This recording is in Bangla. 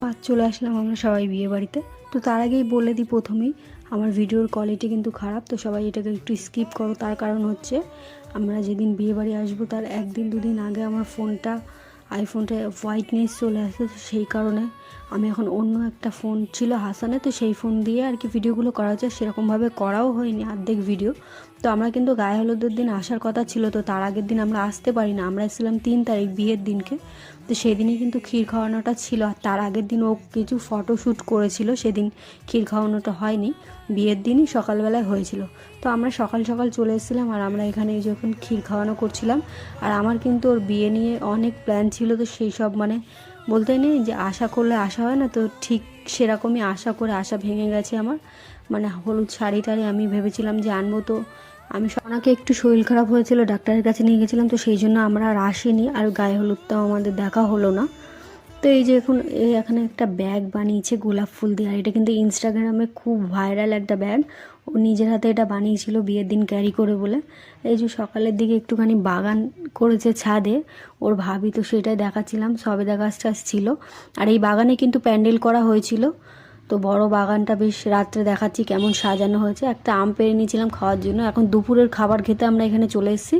আজ চলে আসলাম আমরা সবাই বিয়ে বাড়িতে। তো তার আগেই বলে দিই প্রথমেই, আমার ভিডিওর কোয়ালিটি কিন্তু খারাপ, তো সবাই এটাকে একটু স্কিপ করো। তার কারণ হচ্ছে আমরা যেদিন বিয়ে বাড়ি আসবো তার একদিন দুদিন আগে আমার আইফোনটা হোয়াইটনেস চলে আসে, তো সেই কারণে আমি এখন অন্য একটা ফোন ছিল হাসানে, তো সেই ফোন দিয়ে আর কি ভিডিওগুলো করা হচ্ছে। সেরকমভাবে করাও হয়নি অর্ধেক ভিডিও। তো আমরা কিন্তু গায়ে হলুদের দিন আসার কথা ছিল, তো তার আগের দিন আমরা আসতে পারি না। আমরা এসেছিলাম 3 তারিখ বিয়ের দিনকে, তো সেদিনই কিন্তু ক্ষীর খাওয়ানোটা ছিল। আর তার আগের দিন ও কিছু ফটোশ্যুট করেছিল, সেদিন ক্ষীর খাওয়ানোটা হয়নি, বিয়ের দিনই সকালবেলায় হয়েছিল। তো আমরা সকাল সকাল চলে এসেছিলাম, আর আমরা এখানে যখন ক্ষীর খাওয়ানো করছিলাম। আর আমার কিন্তু ওর বিয়ে নিয়ে অনেক প্ল্যান ছিল, তো সেই সব বলতে নেই যে আশা করলে আশা হয় না, তো ঠিক সেরকমই আশা করে আশা ভেঙে গেছে আমার। হলুদ শাড়ি টাড়ি আমি ভেবেছিলাম যে আনবো, তো আমি ওনাকে একটু শরীর খারাপ হয়েছিল, ডাক্তারের কাছে নিয়ে গেছিলাম, তো সেই জন্য আমরা আর আসিনি, আর গায়ে হলুদটাও আমাদের দেখা হলো না। তো এই যে এখানে একটা ব্যাগ বানিয়েছে গোলাপ ফুল দিয়ে, আর এটা কিন্তু ইনস্টাগ্রামে খুব ভাইরাল একটা ব্যাগ। ও নিজের হাতে এটা বানিয়েছিল বিয়ের দিন ক্যারি করে বলে। এই যে সকালের দিকে একটুখানি বাগান করেছে ছাদে ওর ভাবি, তো সেটাই দেখাচ্ছিলাম, সবেদা গাছ টাছ ছিল। আর এই বাগানে কিন্তু প্যান্ডেল করা হয়েছিল, তো বড় বাগানটা বেশ রাত্রে দেখাচ্ছি কেমন সাজানো হয়েছে। একটা আম পেড়ে নিয়েছিলাম খাওয়ার জন্য। এখন দুপুরের খাবার খেতে আমরা এখানে চলে এসেছি।